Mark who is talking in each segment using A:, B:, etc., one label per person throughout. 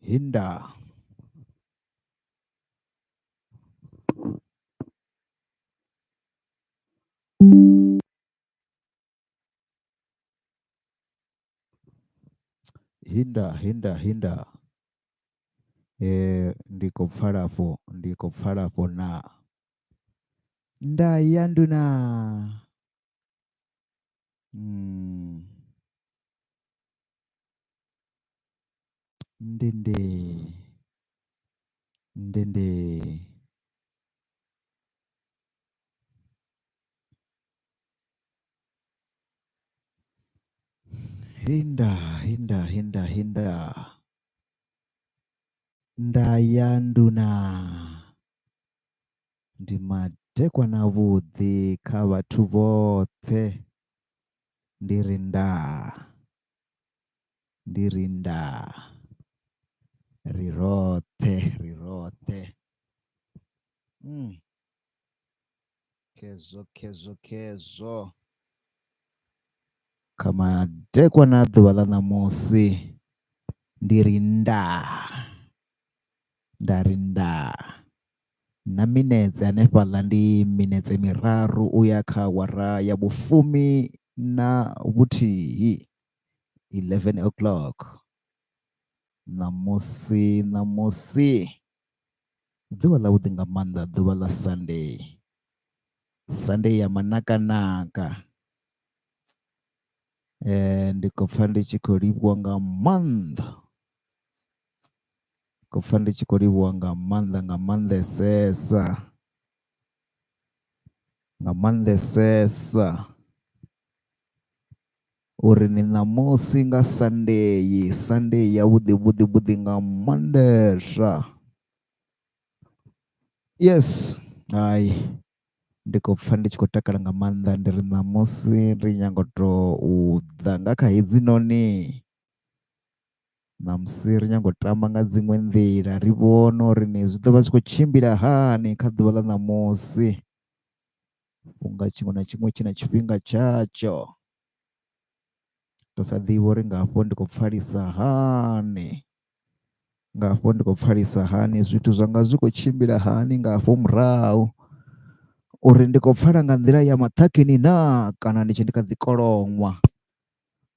A: Hinda. Hinda. Ndiko pfarafo na. Ndayanduna. Ndende. Hinda. Ndayanduna. Ndimatekwa na vhuḓi kha vhathu vhoṱhe. Ndirinda. Rirote. Kezo. Kama tekwa na ḓuvha ḽa ṋamusi. Ndarinda. Na minetse hanefhaḽa ndi minetse miraru uya kha awara ya vhufumi na vhuthihi 11 o'clock. Ṋamusi ḓuvha ḽa vhuḓi nga maanḓa, ḓuvha ḽa Sunday ya manakanaka. Ndi khou pfha ndi tshi khou livhuwa nga maanḓa. Nga maanḓesesa uri ni ṋamusi nga Sunday ya vhuḓi nga maanḓesa. Yes, hai ndi khou pfha ndi tshi khou takala nga maanḓa. Ndi ri ṋamusi ri nyago tou ḓa nga kha hedzinoni. Ṋamusi ri nyago u tamba nga dziṅwe nḓila, ri vhone uri ḓi ḓo vha zwi khou tshimbila hani kha ḓuvha ḽa ṋamusi. Vhunga tshiṅwe na tshiṅwe tshi na tshifhinga tshatsho. Ndo sa ḓivhi uri nga hafho ndi khou pfhalisa hani, zwithu zwanga zwi khou tshimbila hani nga hafho murahu, uri ndi khou pfhala nga nḓila ya maṱhakheni na kana ndi tshe ndi kha ḓi kolonwa.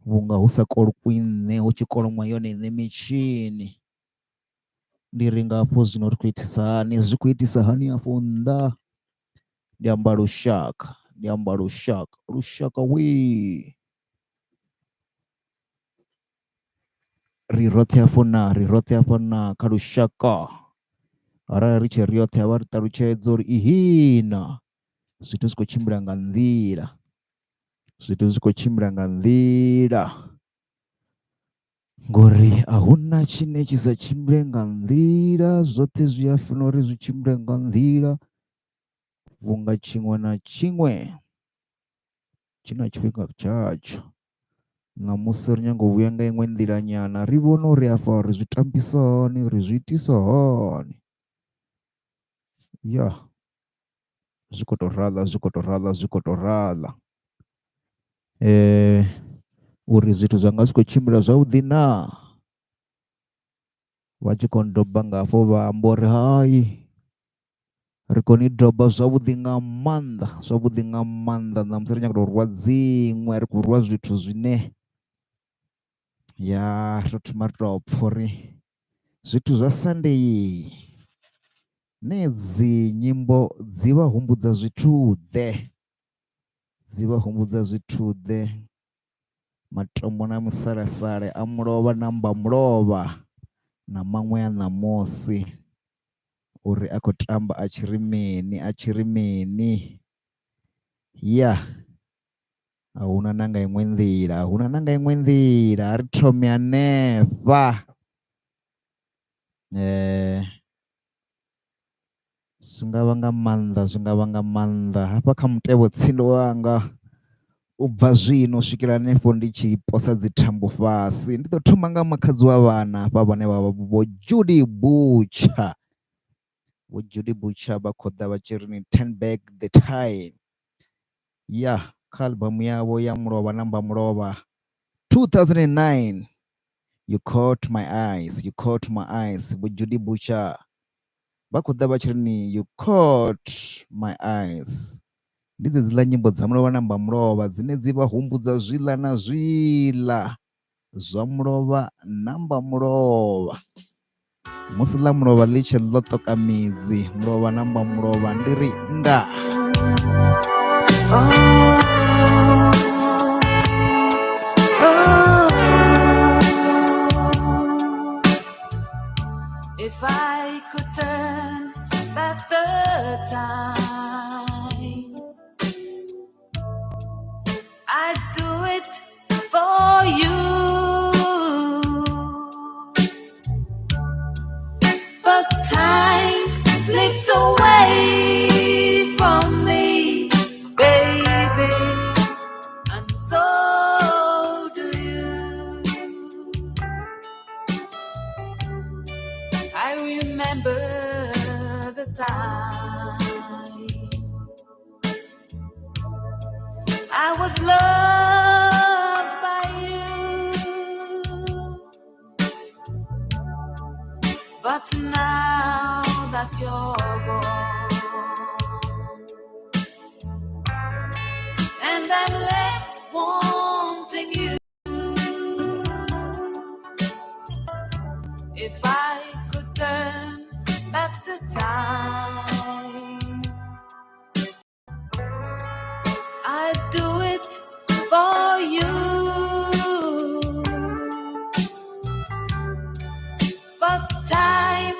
A: Vhunga hu sa kolokwi nṋe, hu tshi kolonwa yone iṋe mitshini. Ndi ri nga hafho zwino ri khou itisa hani, zwi khou itisa hani afho nnḓa. Ndi amba lushaka wee. Ri roṱhe hafho na kha lushaka. Arali ri tshe ri yoṱhe havha ri ṱalutshedza uri ihina zwithu zwi khou tshimbila nga nḓila. Ngori ahuna tshine tshi sa tshimbile nga nḓila, zwoṱhe zwi a funa uri zwi tshimbile nga nḓila. Vhunga tshiṅwe na tshiṅwe tshi na tshifhinga tshatsho. Ṋamusi ri nyago u vhuya nga iṅwe nḓila nyana, ri vhone uri afha ri zwi tambisa hani, ri zwi itisa hani. Ya, zwi khou tou raḽa. Uri zwithu zwanga zwi khou tshimbila zwavhuḓi na. Vha tshi khou doba nga hafho vha amba uri hai ri khou ni doba zwavhuḓi nga maanḓa. Ṋamusi ri nyago tou rwa dziṅwe, ri khou rwa zwithu zwine ya ri thoma ri tou pfha uri zwithu zwa Sunday dzi nyimbo dzi vha humbudza zwithuḓe. Matombo na misalasale a mulovha na mbamulovha na maṅwe a ṋamusi, uri a khou tamba a tshi ri mini. Ya, ahuna nanga imwe nḓila, ahuna nanga imwe nḓila, ri thome hanefha. Zwi nga vha nga maanḓa, zwi nga vha nga maanḓa hafha kha mutevhe tsindi wanga u bva zwino u swikela hanefho ndi tshi posa dzi thambo fhasi. Ndi ḓo thoma nga makhadzi wa vhana hafha vhane vha vha vho Judy Butcher. Vho Judy Butcher vha khou ḓa vha tshi ri ni turn back the time. Ya kha albamu yavho ya Mulovha Namba Mulovha 2009, you caught my eyes, you caught my eyes. Vho Judy Butcher vha khou ḓa vha tshi ri ni you caught my eyes. Ndi dzedziḽa nyimbo dza Mulovha Namba Mulovha dzine dzi vha humbudza zwiḽa na zwiḽa zwa Mulovha Namba Mulovha. Musi ḽa Mulovha ḽi tshe ḽo ṱoka midzi, Mulovha Namba Mulovha ndi ri nda.
B: If I could turn back the time, I'd do it for you. But time slips away from me, baby, and so do you. I remember the time I was loved by you, but now that you're gone and I'm left wanting you, if I could turn back the time, I'd do it for you. But time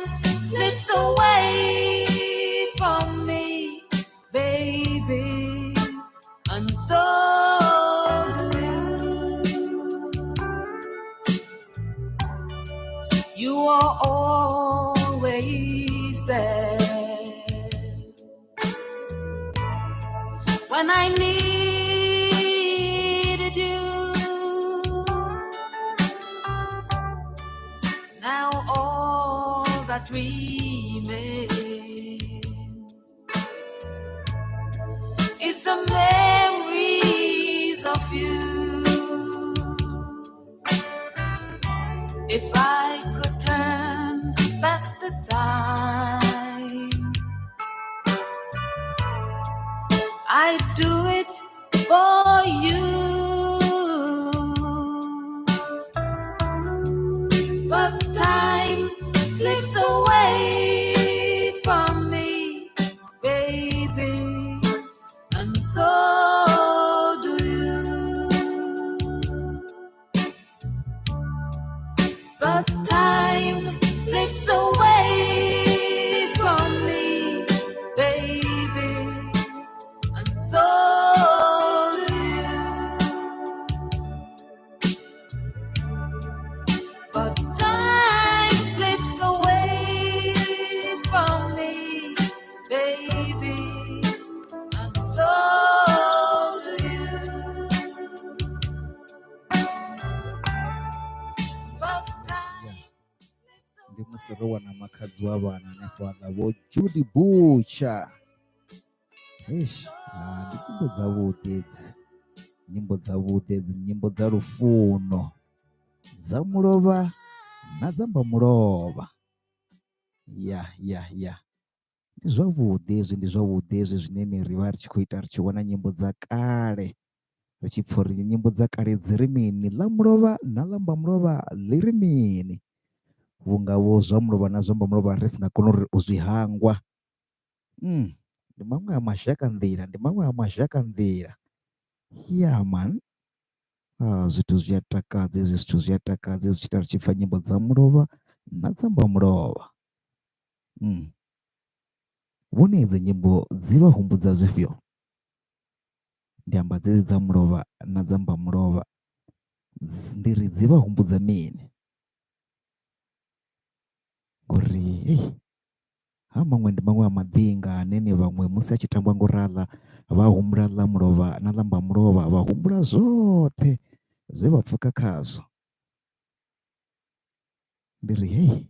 B: slips away from me, baby, and so do you. You are always there when I needed you. Now all that remains is the memories of you. If I could turn back the time, I'd do it for you. But time slips away from me, baby, and so do you. But time slips away from me, baby, and so do you. But time slips away from me, baby, and so do you. But time
A: Ndi musi ro wana makhadzi wa vhana hanefho aḽa vho Judy Butcher. Eish, ndi nyimbo dzavhuḓi hedzi, nyimbo dzavhuḓi hedzi, nyimbo dza lufuno dza Mulovha na dza Mba Mulovha. Ya ndi zwavhuḓi hezwi, ndi zwavhuḓi hezwi zwine ri vha ri tshi khou ita ri tshi wana nyimbo dza kale, ri tshi pfha uri nyimbo dza kale dzi ri mini, ḽa Mulovha na ḽa Mba Mulovha ḽi ri mini, vhunga vho zwa Mulovha na zwa Mba Mulovha ri si nga kona uri u zwi hangwa. Ndi maṅwe a mashaka nḓila, ndi maṅwe a mashaka nḓila. Ya man, zwithu zwi a takadza hezwi, zwithu zwi a takadza hezwi tshi ri tshi pfha nyimbo dza Mulovha na dza Mba Mulovha. Vhone edzi nyimbo dzi vha humbudza zwifhio? ndi amba dzedzi dza mulovha na dza mba mulovha ndi ri dzi vha humbudza mini ngori ha maṅwe ndi maṅwe a maḓinga ane ni vhaṅwe musi a tshi tambwa ngo raḽa vha humbula ḽa mulovha na ḽa mba mulovha vha humbula zwoṱhe zwe vha pfhuka khazwo. Ndi ri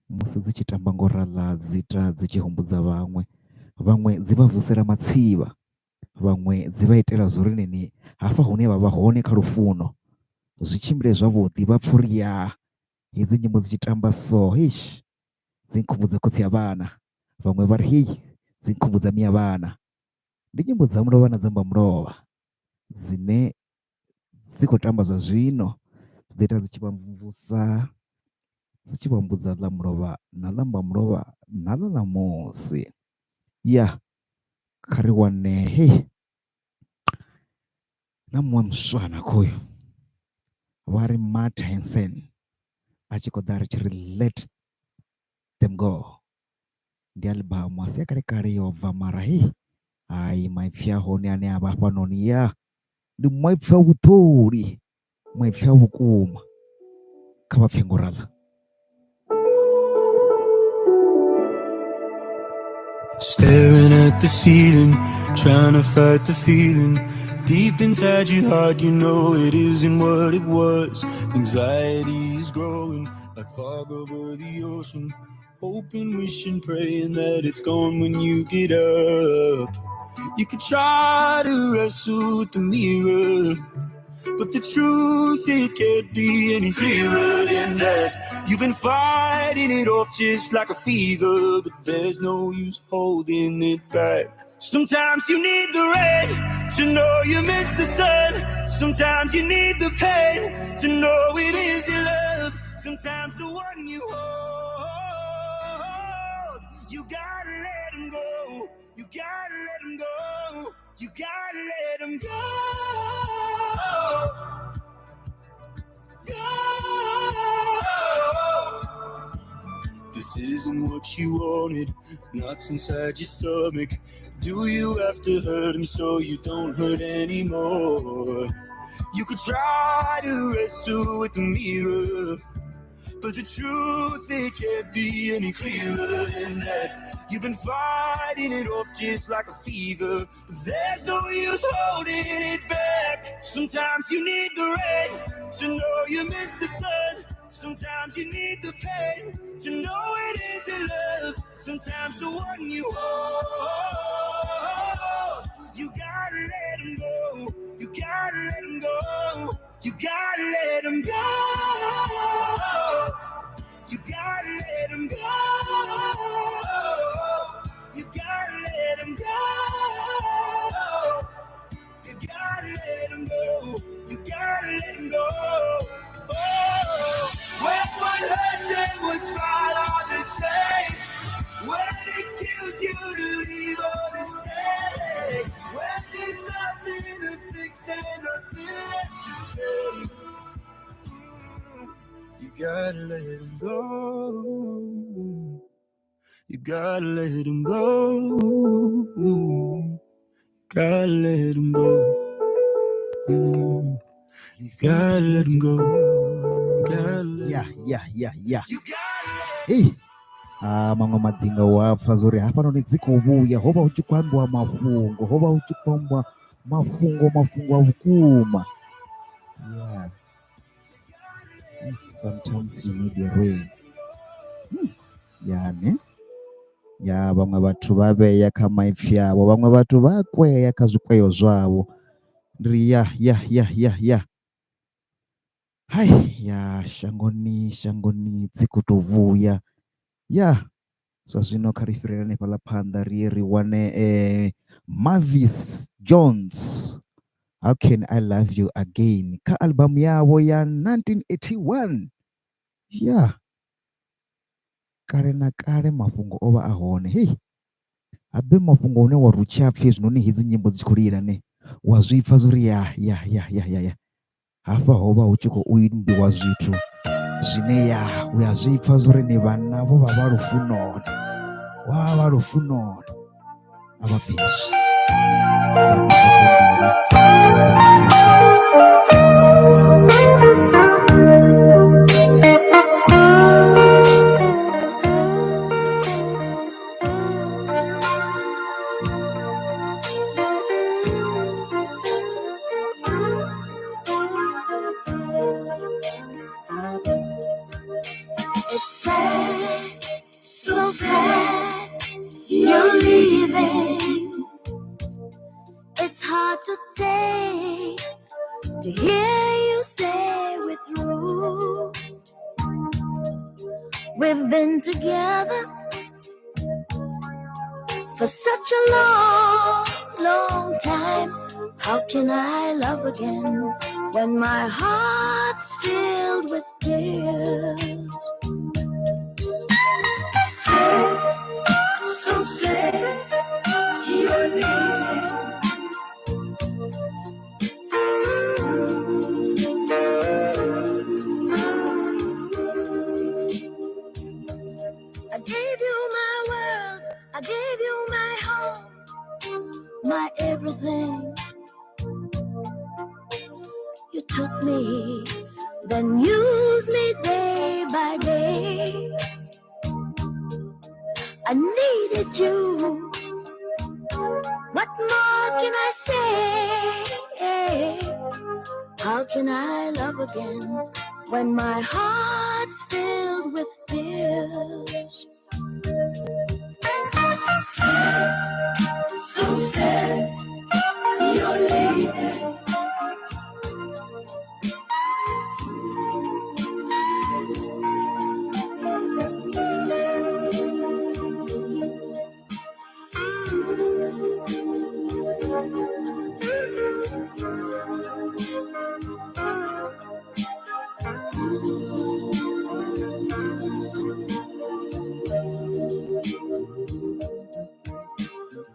A: musi dzi tshi tamba ngo raḽa dzi ita dzi tshi humbudza vhaṅwe dzi vha vusela matsivha, vhaṅwe dzi vha itela zwo ri ni hafha hune vha vha hone kha lufuno zwi tshimbile zwavhuḓi vha pfha uri hedzi nyimbo dzi tshi tamba so dzi nkhumbudza khotsi ya vhana, vhaṅwe vha ri dzi nkhumbudza miya vhana. Ndi nyimbo dza mulovha na dza mba mulovha dzine dzi khou tamba zwa zwino dzi ḓo ita dzi tshi vha mvumvusa dzi tshi vha humbudza ḽa mulovha na ḽa mba mulovha na ḽa ṋamusi. Kha ri wane na muṅwe muswana khoyu vha ri Martha Hansen a tshi khou ḓa ri tshi ri let them go. Ndi albamu a si ya kalekale yo bva mara hai maipfi a hone ane a vha hafhanoni ndi maipfi a vhuṱoli, maipfi a vhukuma kha vha pfhe ngo raḽa.
C: Staring at the ceiling, trying to fight the feeling deep inside your heart. You know it isn't what it was. Anxiety is growing like fog over the ocean. Hoping, wishing, praying that it's gone when you get up. You could try to wrestle with the mirror, but the truth, it can't be any clearer than that. You've been fighting it off just like a fever, but there's no use holding it back. Sometimes you need the rain to know you miss the sun. Sometimes you need the pain to know it is your love. Sometimes the one you hold, you gotta let him go. You gotta let him go. You gotta let him go. This isn't what you wanted, knots inside your stomach. Do you have to hurt him so you don't hurt anymore? You could try to wrestle with the mirror, but the truth, it can't be any clearer than that. You've been fighting it off just like a fever, but there's no use holding it back. Sometimes you need the rain to know you miss the sun. Sometimes you need the pain to know it isn't love. Sometimes the one you hold, you gotta let him go. You gotta let him go. You gotta let him go. You gotta let him go. You gotta let him go. You gotta let him go. You gotta let him go. Oh, when one hurts and what's right are the same. When it kills you to leave or to stay. When there's nothing to fix and nothing left to say. You gotta let him go. You gotta let him go. You gotta let him go. You gotta let him go. You gotta let him
A: go. Mamwe madinga wapfa zori hapano nedzikuvuya hova uchikwambwa mafungo hova uchikwambwa mafungo a vhukuma. Sometimes you need a rain. Vhaṅwe vhathu vha vheya kha maipfi avho, vhaṅwe vhathu vha kweya kha zwikweyo zwavho. Ndiri shangoni dzi to vhuya. Zwa zwino kha ri fhirela hanefhaḽa phanḓa ri wane Mavis Jones, How Can I Love You Again, kha albamu yavho ya 1981. Kale na kale mafhungo o vha a hone. Habe mafhungo hune wa rutshi apfhi zwinoni hedzi nyimbo dzi khou lila wa zwi pfha zori hafha hovha hu tshi khou imbiwa zwithu zwine uya zwi pfha zori ni vhana vho vha lufunoni, vha lufunoni a vha pfhi
B: take to hear you say we're through. We've been together for such a long, long time. How can I love again when my heart's filled with tears? Say, so say you're leaving. I gave you my world, I gave you my home, my everything. You took me, then used me day by day. I needed you. What more can I say? How can I love again when my heart's filled with tears? Sad, so sad, you're leaving.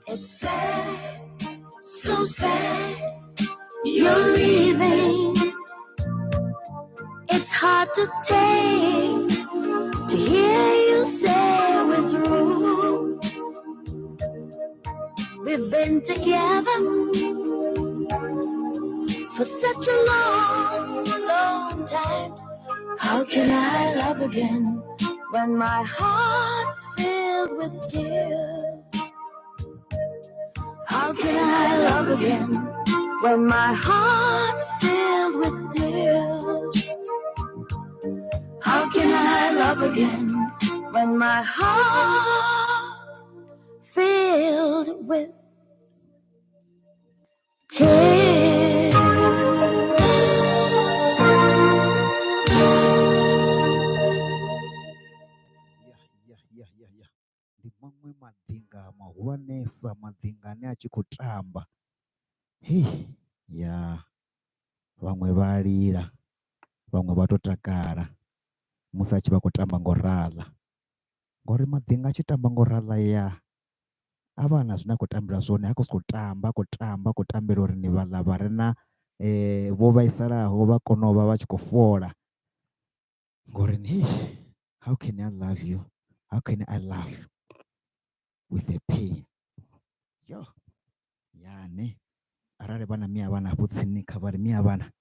B: It's sad, so sad, you're leaving. It's hard to take, to hear you say we're through. We've been together for such a long, long time. How can I love again when my heart's filled with tears? How can I love again when my heart's filled with tears? How can I love again when my heart's filled with tears?
A: Ya ndi mamwe madzinga mahulwanesa madzinga ane a tshi khou tamba ya vhaṅwe vha lila vhaṅwe vha to takala musi a tshi vha khou tamba ngo raḽa ngori madzinga a tshi tamba ngo raḽa a vha na zwine a khou tambela zwone a khou sokou tamba a khou tambela uri ni vhaḽa vha re na vho vhaisalaho vha kone u vha vha tshi khou fhola ngori how can I love you, how can I laugh with the pain? Yo yani arali vhana mia vhana afho tsini kha vhari mia vhana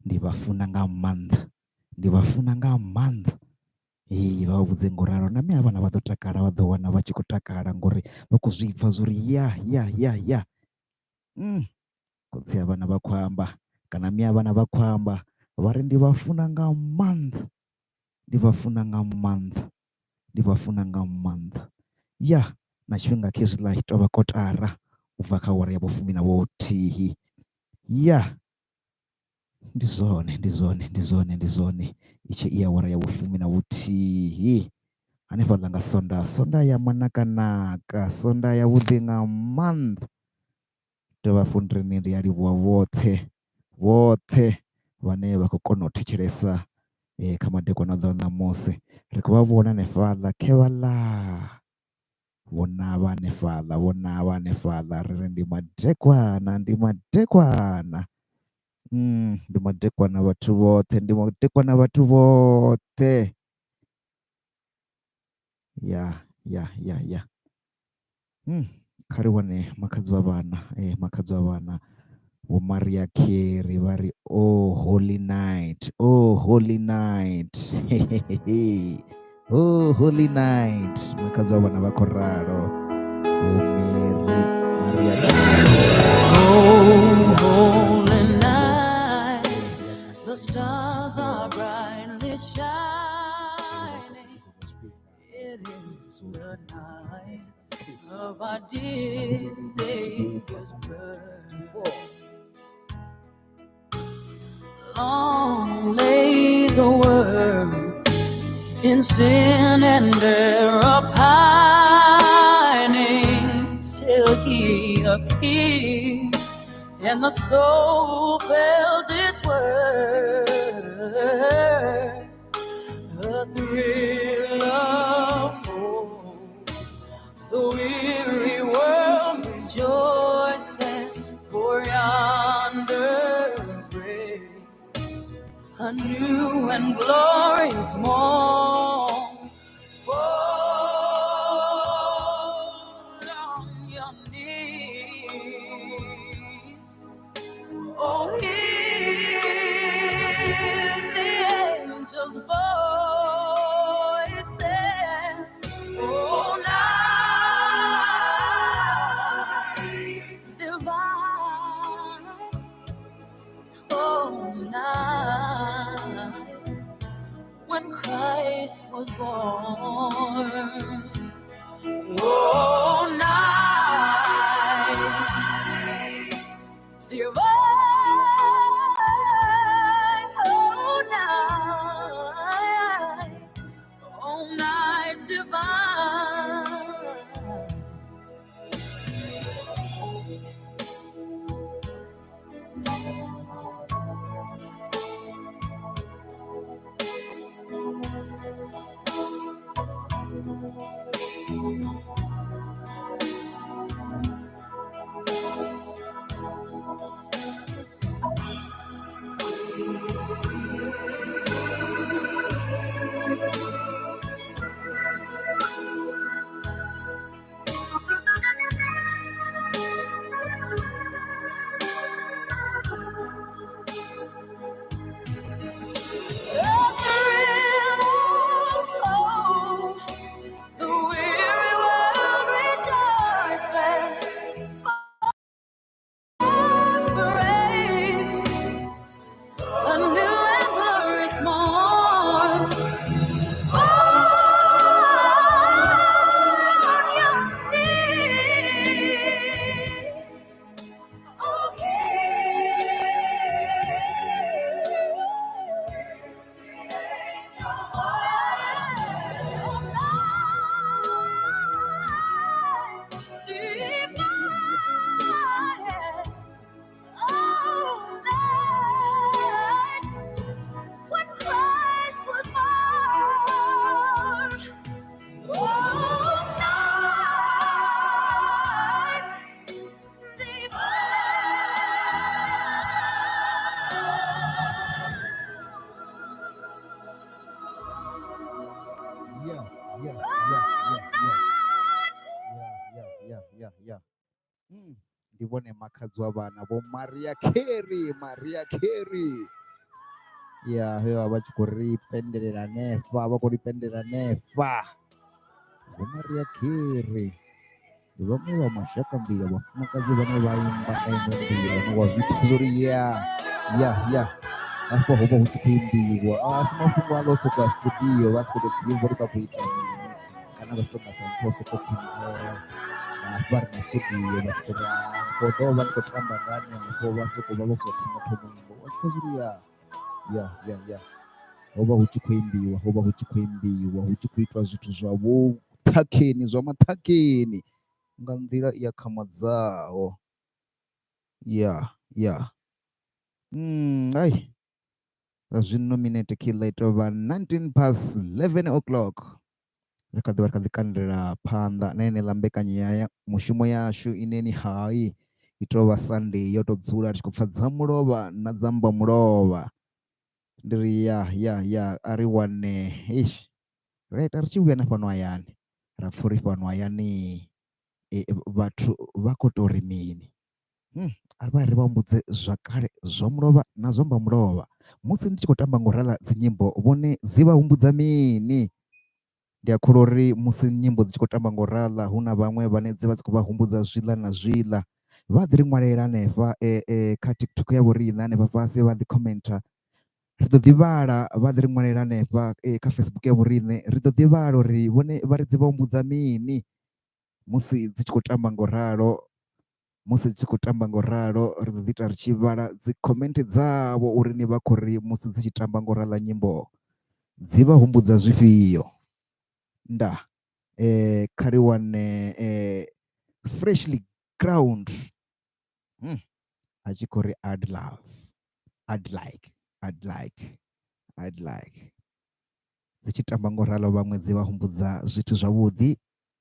A: ndi vha funa nga maanḓa, ndi vha funa nga maanḓa. Vha vha vhudze ngo ralo na mia vhana vha ḓo takala vha ḓo wana vha tshi khou takala ngori vha khou zwi pfha zwori ya khotsi ya vhana vha khou amba kana mia vhana vha khou amba vha ri ndi vha funa nga maanḓa, ndi vha funa nga maanḓa, ndi vha funa nga maanḓa. Ya na tshifhinga khezwiḽa i tovha kotara u bva kha awara ya vhufumi na vhuthihi. Ya ndi zwone i tshi i awara ya vhufumi na vhuthihi hanefhaḽa nga sonda ya manakanaka, sonda ya vhuḓi nga maanḓa. Dovha fundrini ndi ya livhuwa vhoṱhe vhane vha khou kona u thetshelesa kha madekwana ḓo ṋamusi ri khou vha vhona hanefhaḽa khevhaḽa vhona vha hanefhaḽa ri ri ndi madekwana ndi madekwana vhathu vhoṱhe ya kha ri wane makhadzi wa vhana vho Maria Carey vha ri oh holy night, oh holy night. Oh holy night, makhadzi wa vhana vha khou ralo Maria
B: Oh holy night, the stars are brightly shining. It is the night of our dear Savior's birth. in sin and error pining till he appeared, and the soul felt its worth. The thrill of hope, the weary world rejoices, for yonder breaks a new and glorious morn. Fall on your knees, oh, hear the angels' voices, oh, night divine, oh, night when Christ was born. Oh, night divine, oh, night divine. The weary world rejoices, praise a new and glorious morn. On your knees, oh, when Christ was born. Oh, night
A: ndibone makhadzi w'avana vho Mariah Carey, Mariah Carey. Heyo vha tshi khou ri pendelela nefa, vha khou ri pendelela nefa. Vho Mariah Carey ndi vhaṅwe vha mashaka nḓila vhafumakadzi vhane vha imba nga iṅwe nḓila vhane wa zwithu zwori afho ho vha hu tshi khou imbiwa, a si mafhungo a ḽo sokou a studio vha si khou tou ḓivha uri vha khou ita mini kana vha sokou nga sa nthu sokou pfhi hafha ri na studio vha sokou ri khou ḓo vha ndi khou tamba nga hanefho vha sokou vha sokou thoma imbo wa tshi khou zwori ho vha hu tshi khou imbiwa, ho vha hu tshi khou imbiwa, hu tshi khou itwa zwithu zwa vhuṱhakheni, zwa maṱhakheni nga nḓila i akhamadzaho. Ai, zwino minete khiḽa i tou vha 19 past 11 o'clock. Ri kha ḓi vha ri kha ḓi kandela phanḓa na ine ḽa mbekanya mushumo yashu ine ni hai i tou vha Sunday yo tou dzula ri tshi khou pfha dza mulovha na dza mba mulovha. Ndi ri a ri wane right, ri tshi vhuya na fhano hayani ra pfha uri fhano hayani vhathu vha khou tou ri mini, ari vha ri vha mbudze zwakale zwa mulovha na zwa mba mulovha musi ndi tshi khou tamba ngo raḽa dzi nyimbo vhone dzi vha humbudza mini. Ndi a kholwa uri musi nyimbo dzi tshi khou tamba ngo raḽa hu na vhaṅwe vhane dzi vha dzi khou vha humbudza zwiḽa na zwiḽa, vha ḓi ri ṅwalela hanefha kha TikTok ya vho riṋe hanefha fhasi vha ḓi commenta, ri ḓo ḓi vhala vha ḓi ri ṅwalela hanefha kha Facebook ya vho riṋe, ri ḓo ḓi vhala uri vhone vha ri dzi vha humbudza mini musi dzi tshi khou tamba ngo ralo. Musi dzi tshi khou tamba ngo ralo ri ḓo ḓi ita ri tshi vhala dzi comment dzavho uri ni vha khou ri musi dzi tshi tamba ngo raḽa nyimbo dzivahumbudza zwifhio? Nda kariwane freshly ground a tshi khou ri I'd love, I'd like dzi tshi tamba ngo ralo vhaṅwe dzi vha humbudza zwithu zwavhuḓi,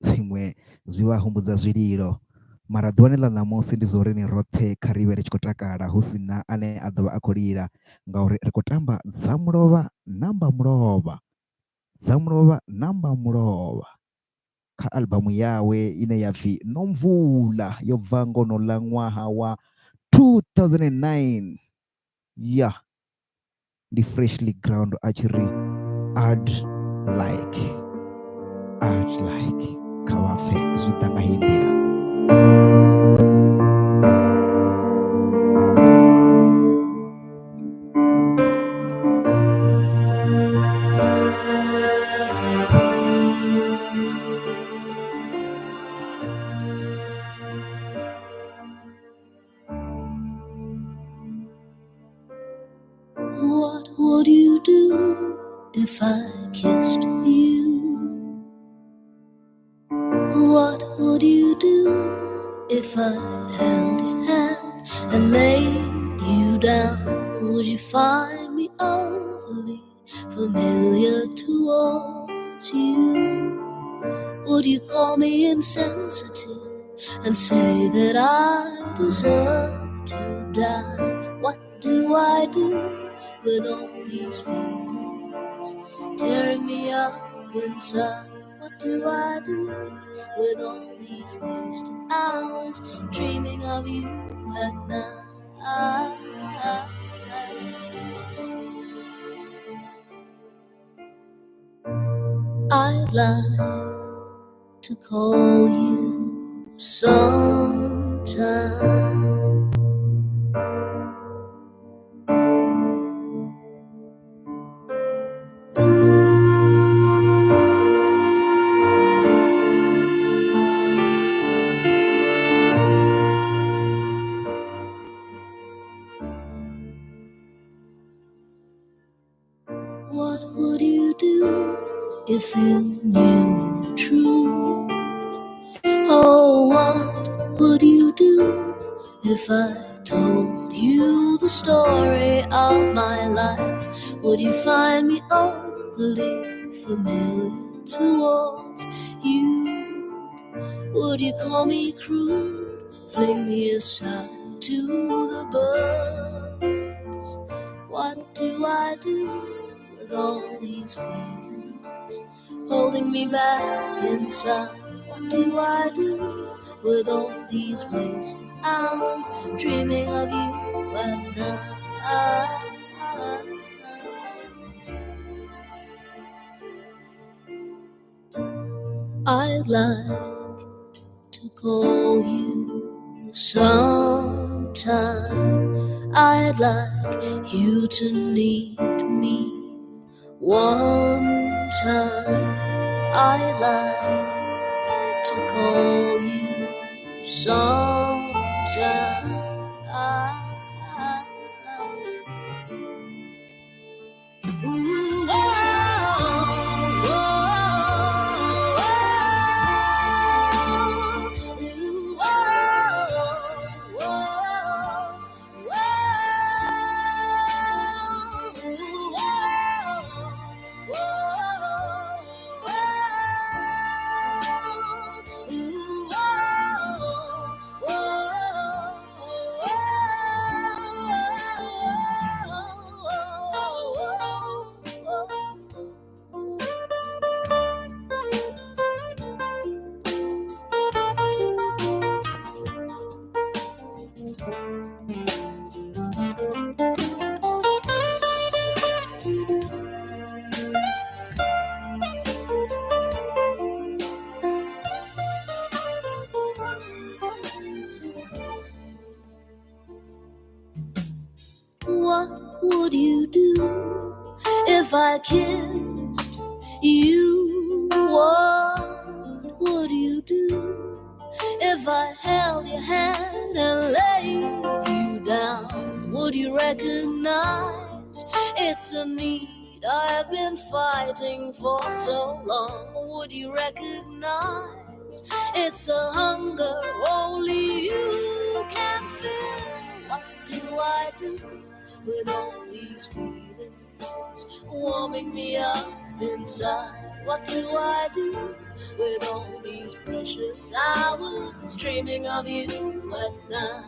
A: dziṅwe zwi vha humbudza zwililo, mara ḓuvhani ḽa ṋamusi ndi zwo uri ni roṱhe kha ri vhe ri tshi khou takala hu si na ane a ḓo vha a khou lila ngauri ri khou tamba dza mulovha namba mulovha, dza mulovha namba mulovha kha albamu yawe ine ya pfhi Nomvula yo bva ngono ḽa ṅwaha wa 2009. Ya ndi freshly ground a tshi ri I'd like kha vha pfe zwi ḓa nga heyi nḓila.
B: What would you do if I kissed you? What would you do if I held your hand and laid you down? Would you find me overly familiar towards you? Would you call me insensitive and say that I deserve to die? What do I do with all these feelings tearing me up inside? What do I do with all these wasted hours dreaming of you at night? I'd like to call you sometime. What would you do if you knew the truth? Oh, what would you do if I told you the story of my life? Would you find me overly familiar towards you? Would you call me crude, fling me aside to the birds? What do I do with all these feelings holding me back inside? What do I do with all these wasted hours dreaming of you at night? I'd like to call you sometime. I'd like you to need me one time. I'd like to call you sometime. Ooh, oh, oh, oh, ooh, oh, What would you do if I kissed you? What would you do if I held your hand and laid you down? Would you recognize it's a need I have been fighting for so long. Would you recognize it's a hunger only you can fill? What do I do with all these feelings warming me up inside? What do I do with all these precious hours dreaming of you at night?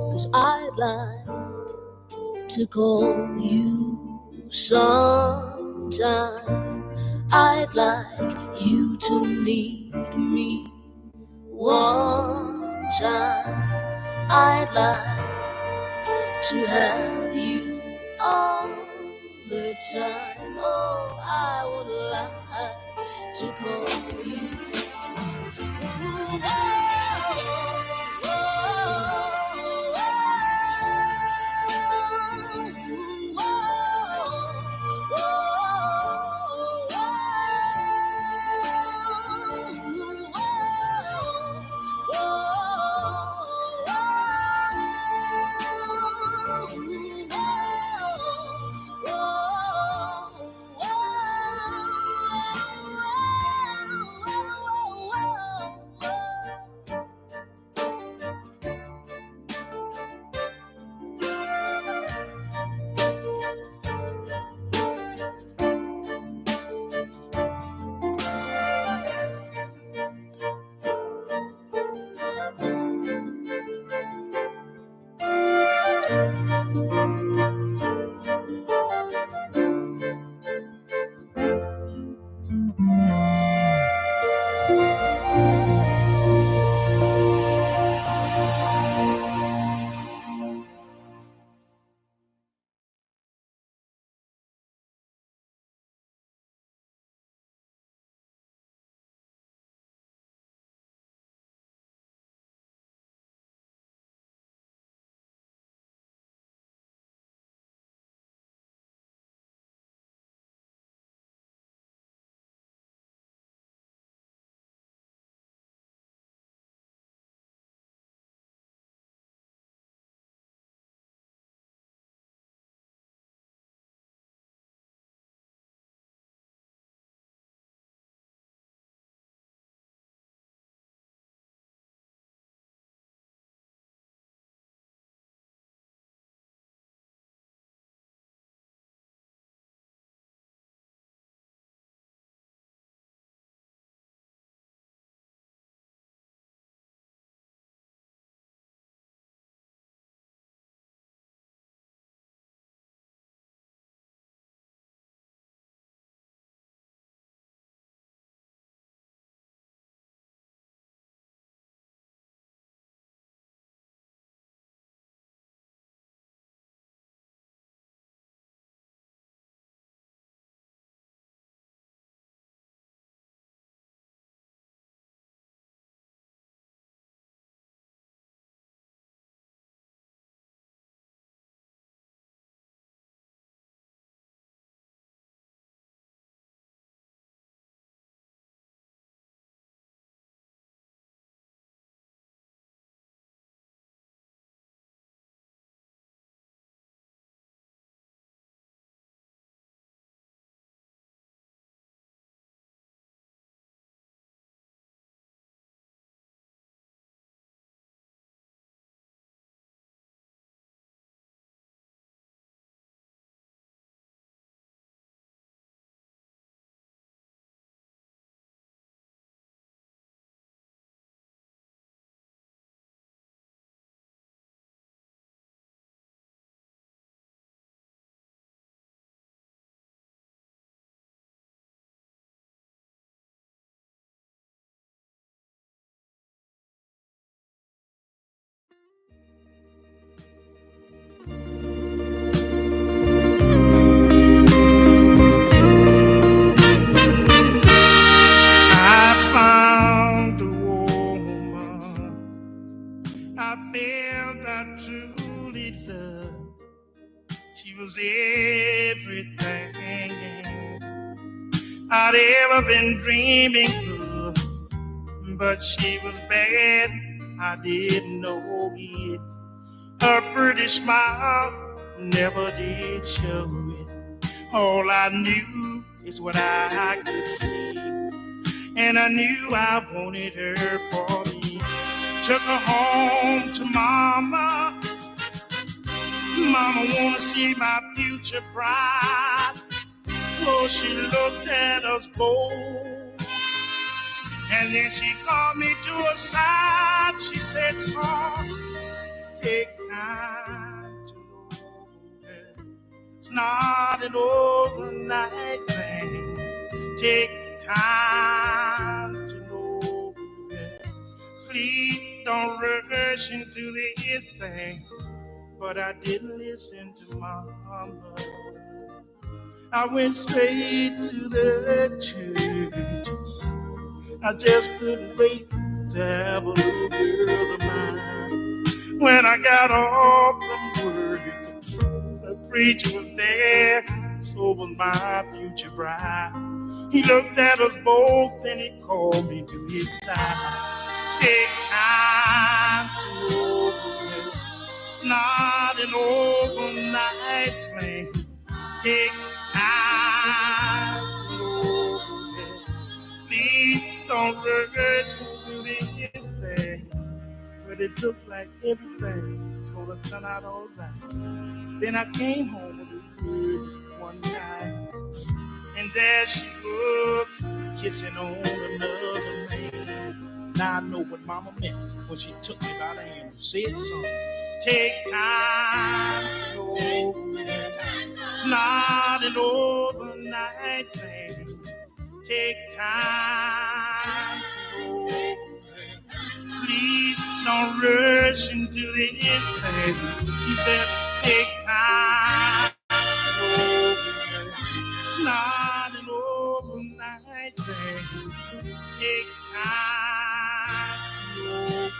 B: 'Cause I'd like to call you sometime. I'd like you to need me one time. I'd like to have you all the time. Oh, I would like to call you. Ooh,
C: everything I'd ever been dreaming of, but she was bad
B: I didn't know it. Her pretty smile never did show it. All I knew is what I could see, and I knew I wanted her for me. Took her home to mama. Mama wanna see my future bride. Oh, she looked at us both, and then she called me to her side. She said, son, take time to know her. It's not an overnight thing. Take time to know her. Please don't rush into this thing. But I didn't listen to mama. I went straight to the church. I just couldn't wait to have a little girl of mine. When I got off from work, the preacher was there, so was my future bride. He looked at us both and he called me to his side. Take time to know her. It's not an overnight thing. Take time to know her. Please don't rush into this thing. But it looked like everything was gonna turn out all right. Then I came home with her one night, and there she was, kissing on another man. Now I know what mama meant when she took me by the hand and said something. Take time to know her. It's not an overnight thing. Take time to know her. Please don't rush into the thing. You better take time to know her. It's not an overnight thing. Take time to know her.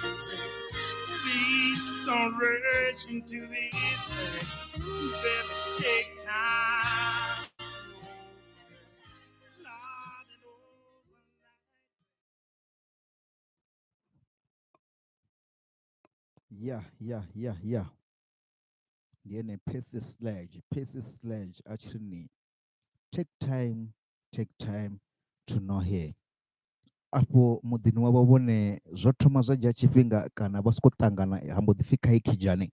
B: Please don't rush into the thing. You better take time. It's not an overnight.
A: Yeah. Ndiye pace sledge actually take time to know her. Apo muḓini wavho vhone zwo thoma zwa dzhia tshifhinga kana vha soko ṱangana ha mbo ḓi pfhi kha khijane.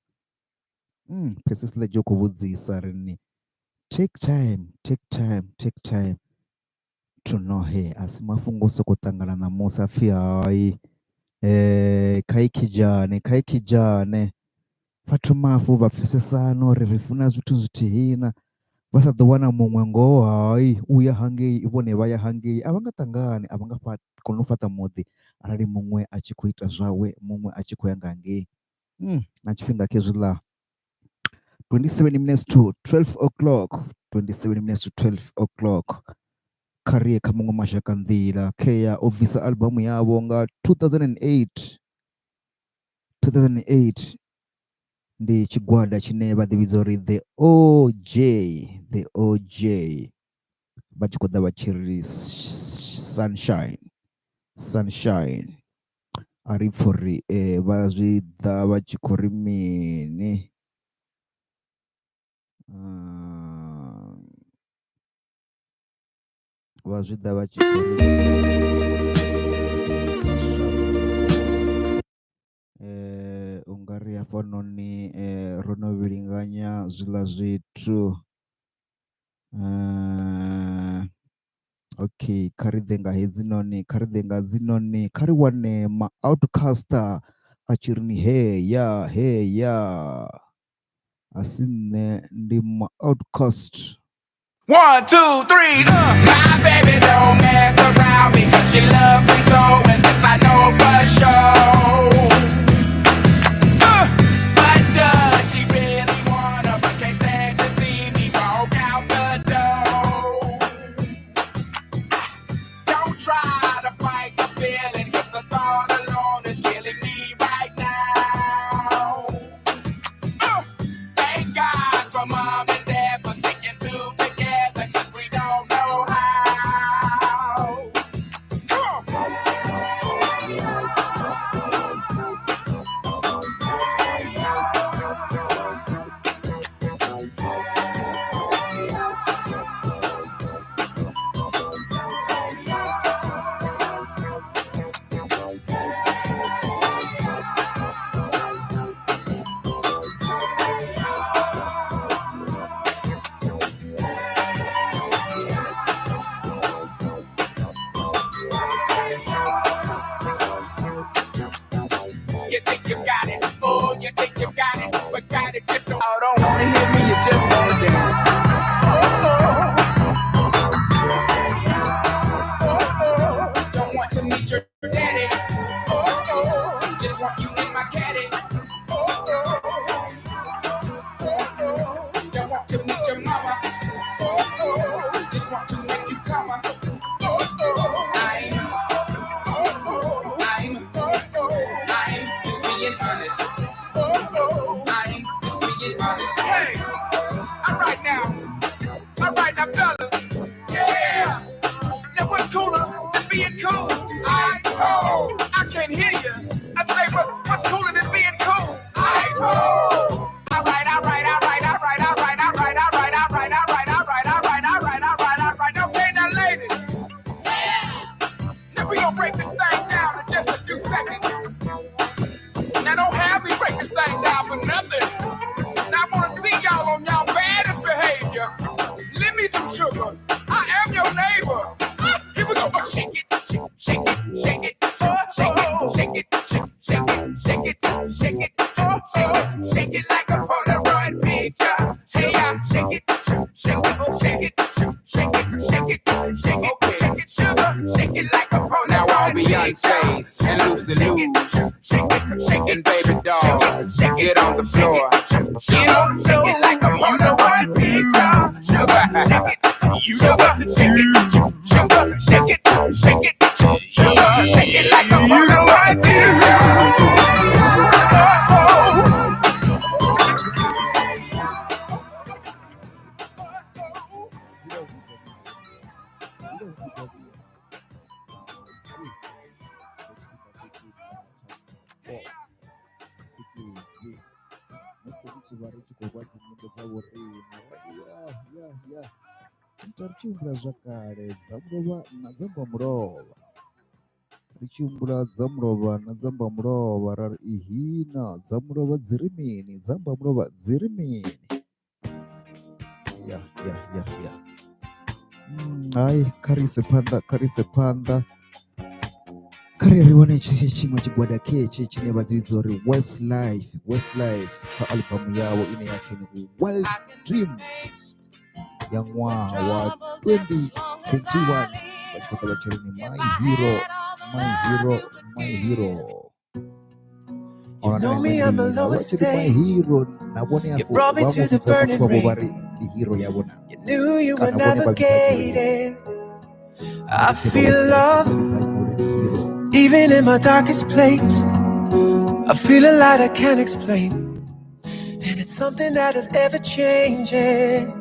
A: Pace sledge khou vhudzisa rini take time to know her. Asi mafhungo soko ṱangana na musa pfhi hai kha khijane vha thoma hafhu vha pfesesana uri ri funa zwithu zwithihi na vha sa ḓo wana muṅwe ngoho hai uya hangei vhone vha ya hangei a vha nga ṱangani a vha nga kona u fhaṱa muḓi arali muṅwe a tshi khou ita zwawe muṅwe a tshi khou ya nga hangei. Na tshifhinga khezwiḽa 27 minutes to 12 o'clock 27 minutes to 12 o'clock kha ri ye kha muṅwe mashaka nḓila Kea o bvisa albamu yavho nga 2008 ndi tshigwada tshine vha ḓivhidza uri the OJ vha tshi khou ḓa vha tshi ri sunshine a ri pfha uri vha zwi ḓa vha tshi khou ri mini vha zwi ḓa vha tshi khou ri ungari hafhanoni ro no vhilinganya zwiḽa zwithu okay kha ri ḓe nga hedzinoni kha ri wane ma outcaster a tshi ri ni heya a si nṋe ndi ma outcast.
D: 1, 2, 3, my baby don't mess around me 'cause she loves me so, and this I know for sure. But does she really wanna, but can't stand to see me walk out the door? Don't try to fight the feeling, 'cause the thought alone is killing me right now. Thank God for mom and dad for sticking together, 'cause we don't know how. Come on. and loosey loose. Shaking, baby doll. Get on the floor. Get on the floor like a motherfucking pig dog. You know what to shake it. Sugar, shake it, shake it, sugar, shake it like a motherfucking pig dog.
A: Richiumbula zvakare dzamurova nadzamba murova richiumbula dzamurova nadzamba murova rari ihina dzamurova dziri mini dzamba murova dziri mini ya hai karise panda kari rione chimwe chigwada kechi chine vadzidzisi vari Westlife paalbhamu yavo ine yafini Wild Dreams yamwaha wa 2021 vachitoka vachirini my hero
C: know me, I'm a lowest stage. You brought me to the burning ring. You knew you were navigating. I feel love even in my darkest place. I feel a light I can't explain, and it's something that is ever changing.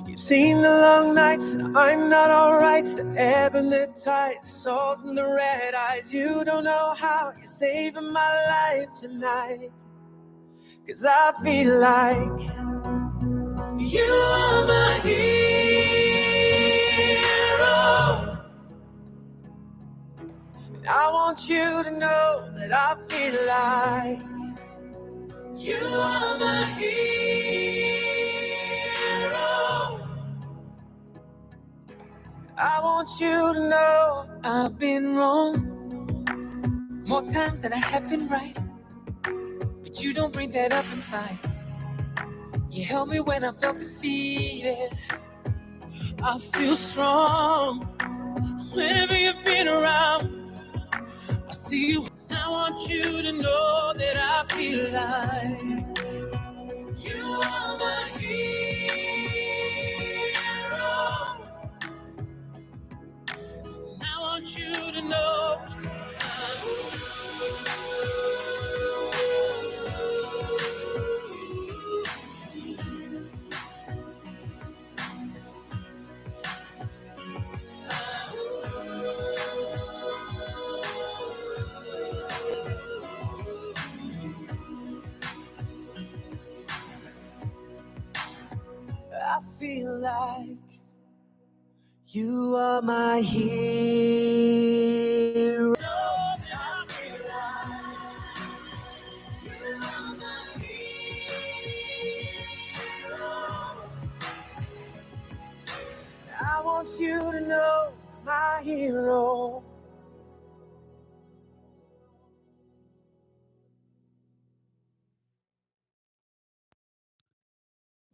C: You've seen the long nights, I'm not alright. The ebb and the tide, the salt and the red eyes. You don't know how you're saving my life tonight, 'cause I feel like you are my hero. And I want you to know that I feel like you are my hero. I want you to know I've been wrong more times than I have been right, but you don't bring that up in fights. You held me when I felt defeated. I feel strong whenever you've been around. I see you. I want you to know that I feel like you are my hero. I want you to know I feel like you are my hero. I want you to know my hero.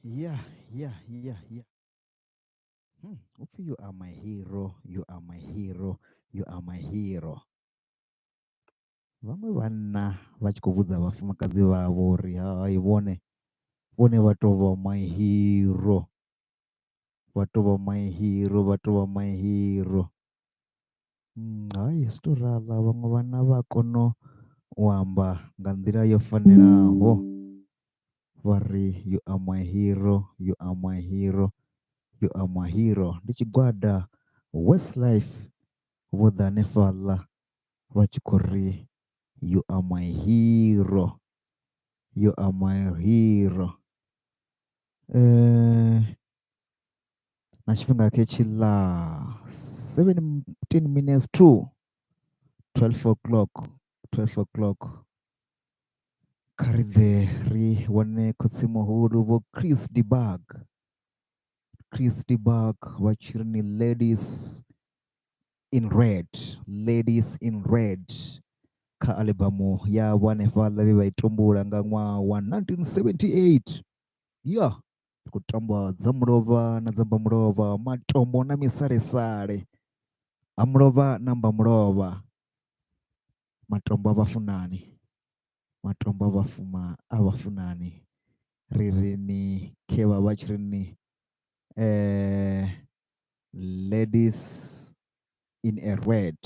A: Yeah. Upi, you are my hero, you are my hero, you are my hero. Vamwe vana vachikuvudza vafumakadzi vavo ri hai vone vatova my hero, vatova my hero. Hai sitorala vamwe vana va kono u amba nga nḓila yo fanelaho vari you are my hero, you are my hero, you are my hero. Ndi tshigwada Westlife vho ḓa hanefhaḽa vha tshi khou ri you are my hero, you are my hero. Na tshifhinga khe tshiḽa 17 minutes to 12 o'clock kha ri ḓe ri wane khotsi muhulu vho Chris de Burgh vha tshi ri ni ladies in red kha albamu yavho hanefhaḽa vhe vha i tumbula nga ṅwaha wa 1978. ya khou tamba dza mulova na dzamba mulova, matombo na misalesale, ha mulova na mba mulova. matombo abafunani, matombo abafunani ririni keva bachirini ladies in a red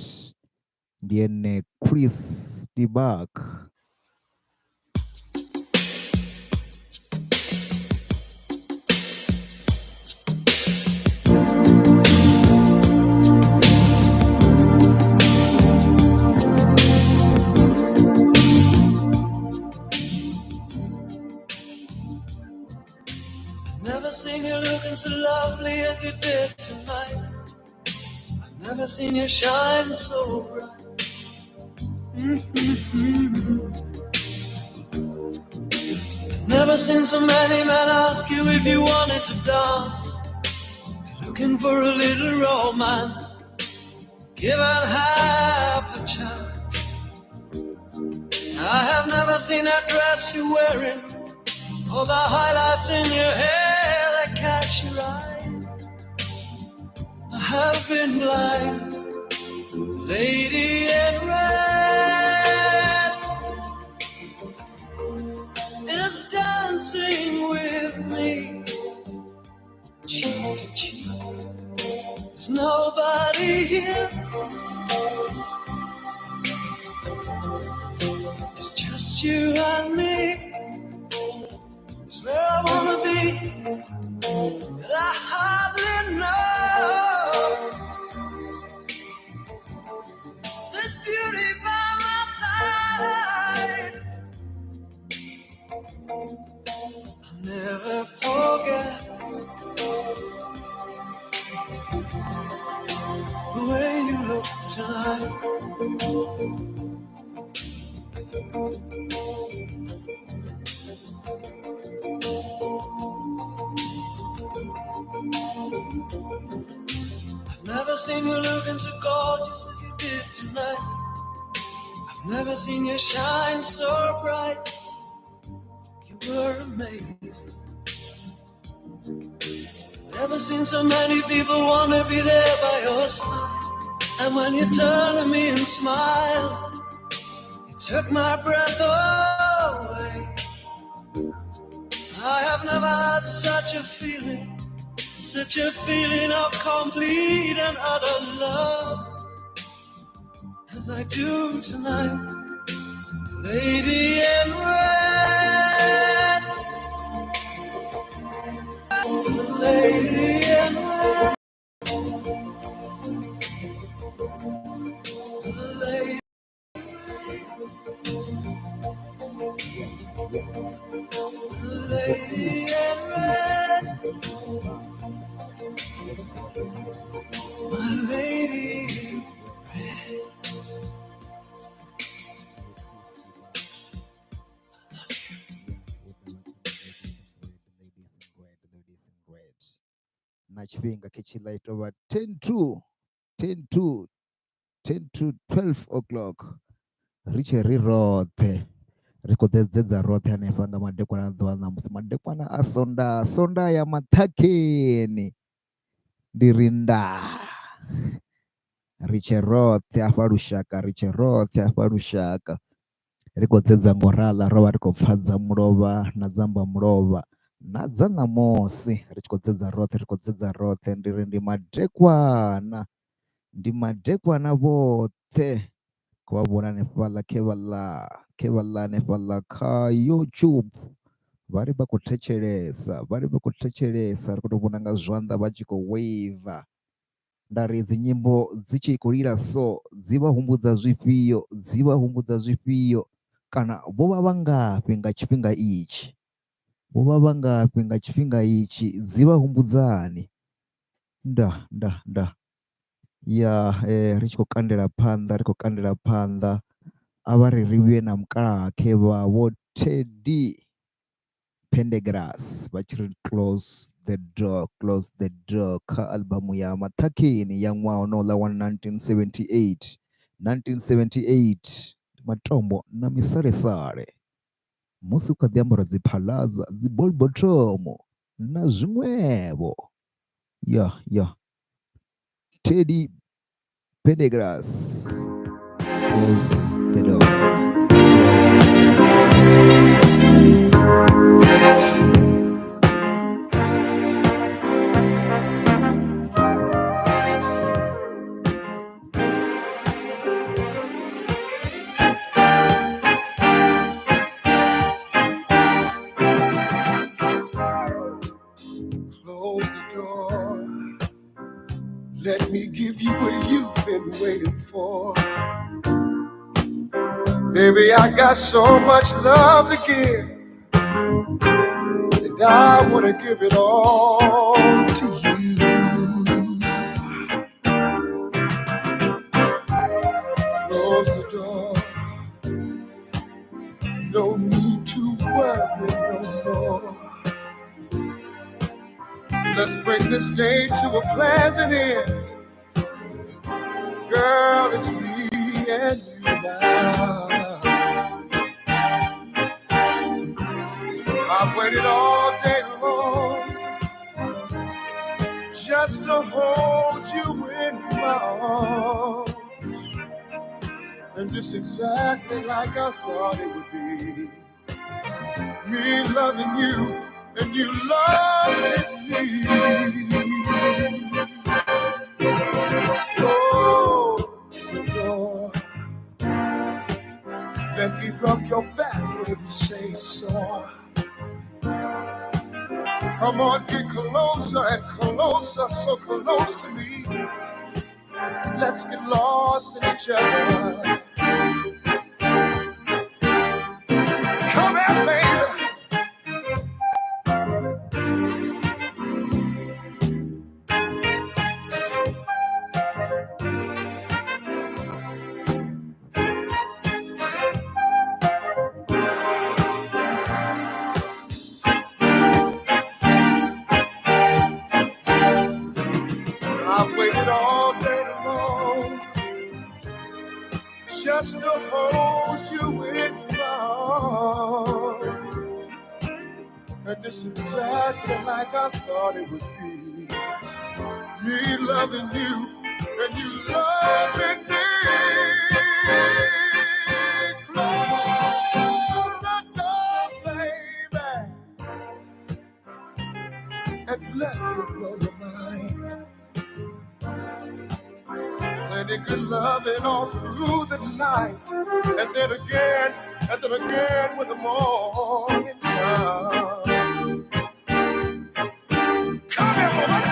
A: ndiye Chris Dibak.
C: Never seen you looking so lovely as you did tonight. I've never seen you shine so bright. Never seen so many men ask you if you wanted to dance. Looking for a little romance, given half a chance. I have never seen that dress you're wearing, or the highlights in your hair that catch your eye. I have been blind, lady in red is dancing with me, cheek to cheek. There's nobody here, it's just you and me. It's where I wanna be, but I hardly know this beauty by my side. I'll never forget the way you look tonight. I've never seen you looking so gorgeous as you did tonight. I've never seen you shine so bright. You were amazing. Never seen so many people wanna be there by your side. And when you turn to me and smile, it took my breath away. I have never had such a feeling of complete and utter love as I do tonight, lady in red, lady in red, lady. Lady in red, my lady in red.
A: Na chipinga kichilaita over 10 to 12 o'clock riche rirothe rikodedzedza rothe anefanga madekwana ḓuvha musi madekwana asonda ya mathakeni ndirinda riche rothe afha lushaka rikodzedza ngorala rovha rikopfadza mulova na dzamba mulova na dza ṋamusi ri tshi khou dzedza roṱhe ndiri ndi madekwana vhoṱhe khou vha vhona hanefhaḽa khe vhaḽa hanefhaḽa kha YouTube vha ri vha khou thetshelesa ri khou tou vhona nga zwanḓa vha tshi khou waiver. Nda ri dzi nyimbo dzi tshi khou lila so dzi vha humbudza zwifhio kana vho vha vha ngafhi nga tshifhinga itshi, dzi vha humbudzani. Nda ya ri tshi khou kandela phanḓa a vha ri vhuye na mukalaha khevha vho Teddy Pendergrass vha tshi ri close the door kha albamu ya maṱhakheni ya ṅwaha honouḽa wa 1978 matombo na misalesale musi u kha ḓi ambara dzi phaḽaza dzi ball bottom na zwiṅwevho. Ya Teddy Pendergrass. close the door.
B: Close the door. Let me give you what you've been waiting for. Baby, I got so much love to give, and I want to give it all to you. Close the door. No need to worry no more. Let's bring this day to a pleasant end. Girl, it's me and you now. I've waited all day long just to hold you in my arms. And just exactly like I thought it would be. Me loving you and you loving me. Oh, the door. Let me rub your back when you say so. Come on, get closer and closer, so close to me. Let's get lost in each other. Come here, baby. I've waited all day long just to hold you in my arms. And this is exactly like I thought it would be. Me loving you and you loving me. Close the door, baby, and let me blow your mind. Plenty good loving all through the night. And then again when the morning comes. Come here, woman.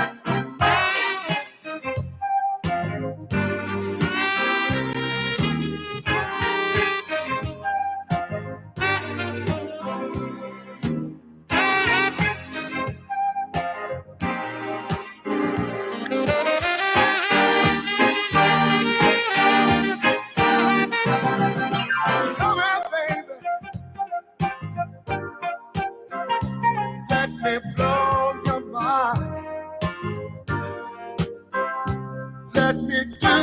B: Come here, baby. Let me blow your mind. Let me do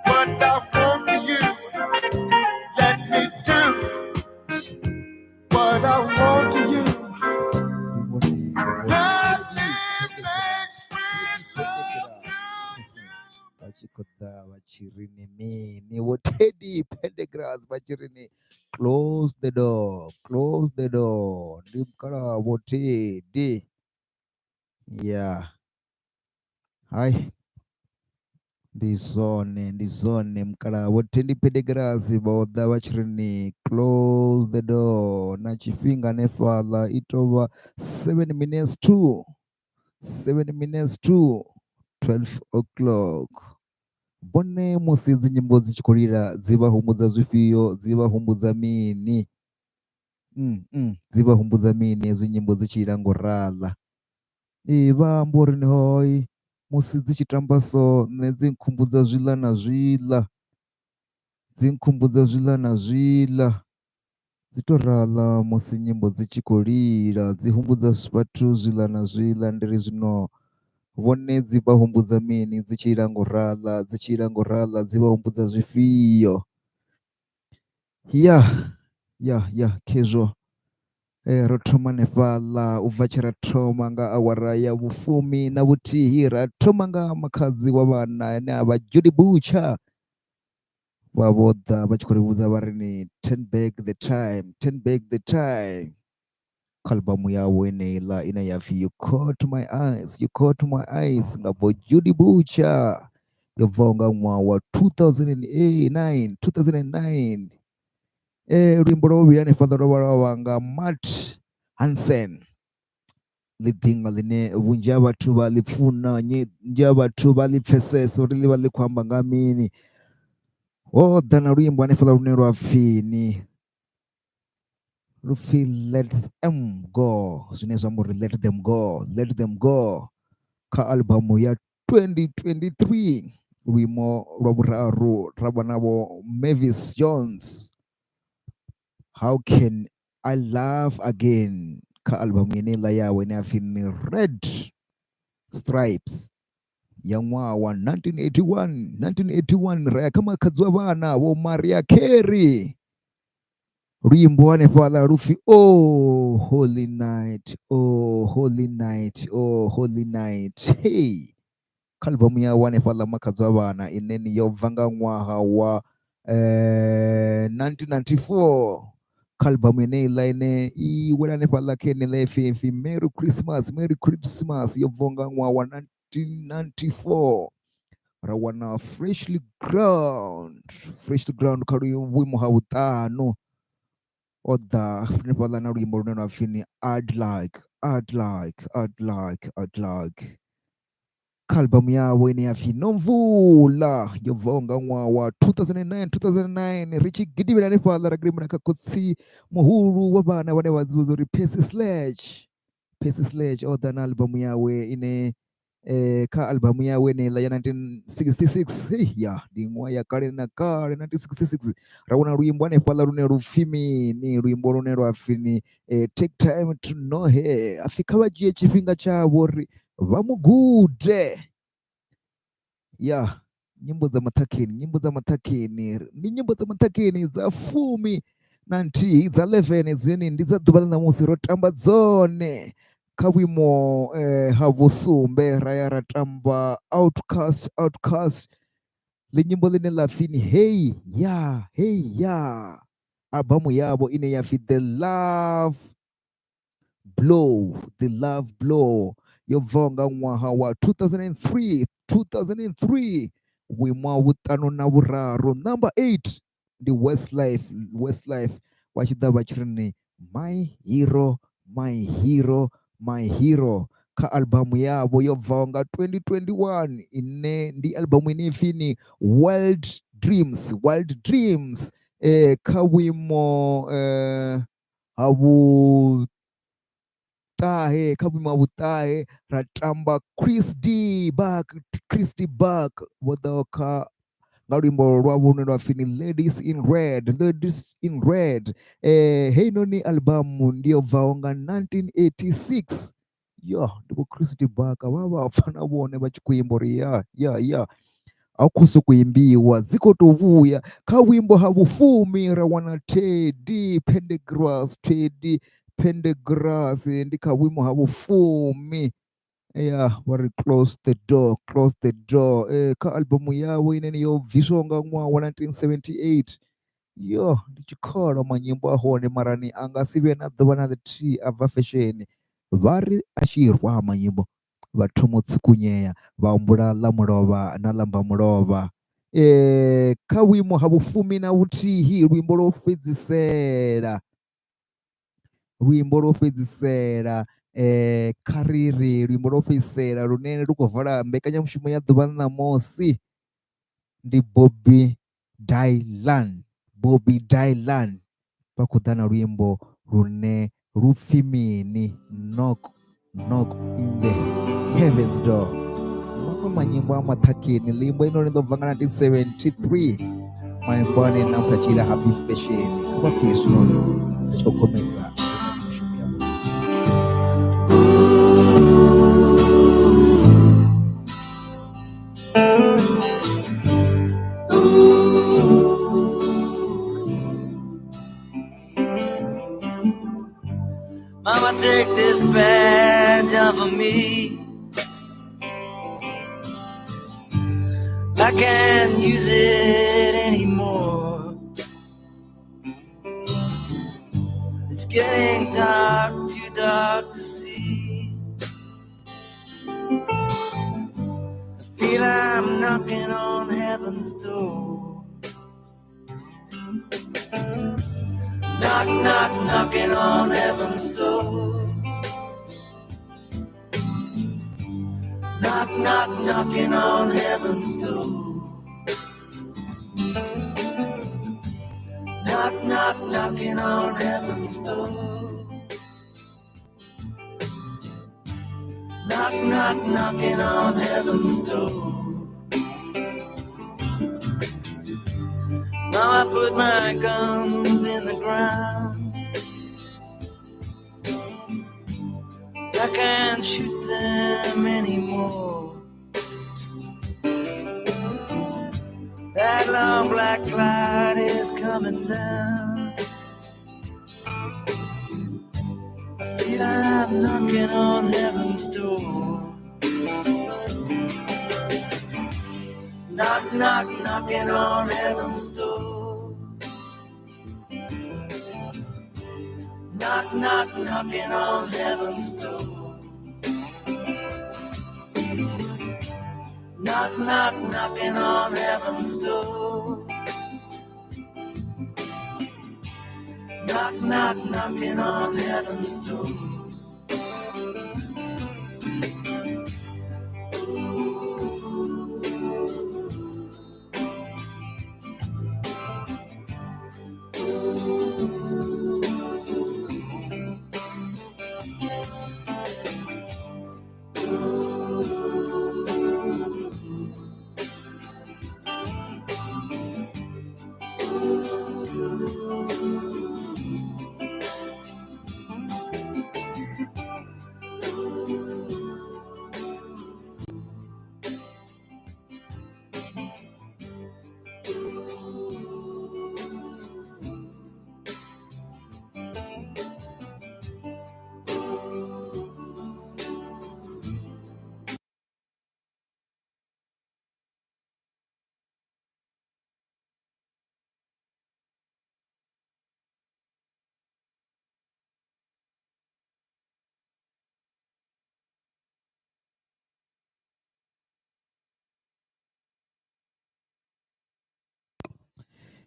B: what I want to you. Let me do what I want to you. Let me make sweet love to you.
A: Vachikoda vachirini mini wotedi Pendergrass vachirini. Close the door. Close the door. Ndimkala wotedi. Yeah. Hi. Ndizone mkala wotedi Pendergrass vaoda vachirini. Close the door. Nachifinga nefala itova 7 minutes to 12 o'clock. Bone musi nyimbo zichikulira zivahumudza zvifiyo zivahumudza mini zivahumudza mini ezo nyimbo zichira ngorala vambori hoi musi dzichitamba so nedzinkumbudza zvila na zvila dzinkumbudza zvila na zvila dzitorala musi nyimbo dzichikulira dzihumbudza vathu zvila na zvila ndiri zvino vone dzivahumbudza mini dzichira ngorala dzivahumbudza zvifiyo ya kezvo rotoma nefala ubva chiratoma nga awara ya vufumi na vutihi ratoma nga makadzi wa vana ane ava Judy Butcher vavoda vachikuriudza vari ni turn back the time, turn back the time. Kalbamu yavo ineila inayafi you caught my eyes, you caught my eyes ngabo Judy Butcher yovonga mwawa 2009 rwimbo rovuyani fadharo varavanga Matt Hansen lidhinga line vunji ya vathu valipfuna nji ya vathu valipfesesa uri liva likhwamba nga mini dana rwimbo anefadha rune rwafini rufi let them go zwine zwa muri let them go, let them go kha albamu ya 2023 rwimo rwa vhuraru ravha navo Mavis Jones how can I love again kha albamu yeneiḽa yawe ine yapfi ni Red Stripes ya ṅwaha wa 1981 ra ya kha makhadzi wa vhana vho Mariah Carey rwimbo hanefhaḽa rupfi oh holy night, oh holy night, oh holy night. Hey, kha albamu yawe hanefhaḽa makhadzi wa vhana ine ni yo bva nga ṅwaha wa 1994 kha albamu yeneiḽa ine i wela hanefhaḽa kha yeneiḽa ipfi Merry Christmas, Merry Christmas yo bvaho nga ṅwaha wa 1994 ra wana freshly ground kha vhuimo ha vhuṱanu oda hanefhaḽa na luimbo lune lwa pfi ni I'd like kha albamu yawe ine yapfi Nomvula yo bvaho nga ṅwaha wa 2009 ri tshi gidimela hanefhaḽa ra gidimela kha khotsi muhulu wa vhana vhane vha dzivhudza uri Percy Sledge oda na albamu yawe ine kha albamu yawe yeneiḽa ya 1966 ya ndi ṅwaha ya kale na kale 1966 ra wana luimbo hanefhaḽa lune lupfi mini luimbo lune lwa pfi ni take time to know her apfi kha vha dzhie tshifhinga tshavho uri vha mu gude ya nyimbo dza maṱhakheni ndi nyimbo dza maṱhakheni dza 10 na nthihi dza 11 dzine ndi dza ḓuvha ḽa ṋamusi ro tamba dzone kha vhuimo ha vhusumbe ra ya ra tamba Outcast ḽi nyimbo ḽine ḽa pfi ni hey ya albamu yavho ine ya pfi The Love Blow yo bvaho nga ṅwaha wa 2003 vhuimo ha vhuṱanu na vhuraru number 8 ndi Westlife vha tshi ḓa vha tshi ri ni my hero kha albamu yavho yo bvaho nga 2021 ine ndi albamu ine ipfi ni Wild Dreams kha vhuimo ha vhuṱahe ra tamba Chris D Buck vho ḓaho kha nga luimbo lwavho lune lwa pfi ni Ladies in Red heinoni albamu ndi yo bvaho nga 1986 ndi vho Chris D Buck vha pfa na vhone vha tshi khou imba uri ya a khou sokou imbiwa dzi khou tou vhuya kha vhuimbo ha vhufumi ra wana Teddy Pendergrass ndi kha vhuimo ha vhufumi vha ri close the door kha albamu yawe ine yo bviswa nga ṅwaha wa 1978 ndi tshikhala manyimbo a hone marani a nga si vhe na ḓuvha na ḽithihi a bva fesheni vha ri a tshi rwa manyimbo vha thoma u tsukunyea vha humbula ḽa mulovha na ḽamba mulovha kha vhuimo ha vhufumi na vhuthihi luimbo lwo fhedzisela kha riri luimbo lwo fhedzisela lune lu khou vala mbekanyamushumo ya ḓuvha ḽa ṋamusi ndi Bobby Dylan vha khou ḓa na luimbo lune lupfi mini knock in the heavens door maṅwe manyimbo a maṱhakheni ḽimbo ino ḽi ḓo bva nga 1973 maimbo ane namusi a tshi ila happy fashion kha vha pfhi hezwinoni a tshi khou khomedza mushumo yavho.
E: Mama, take this badge off of me. I can't use it anymore. knocking on heaven's door. Knock, knock, knocking on heaven's door. Knock, knock, knocking on heaven's door. Knock, knock, knocking on heaven's door. Knock, knock, knocking on heaven's door. Now I put my guns in the ground. I can't shoot them anymore. That long black cloud is coming down. I feel I'm knocking on heaven's door. Knock, knock, knocking on heaven's door. Knock, knock, knocking on heaven's door. Knock, knock, knocking on heaven's door. Knock, knock, knocking on heaven's door.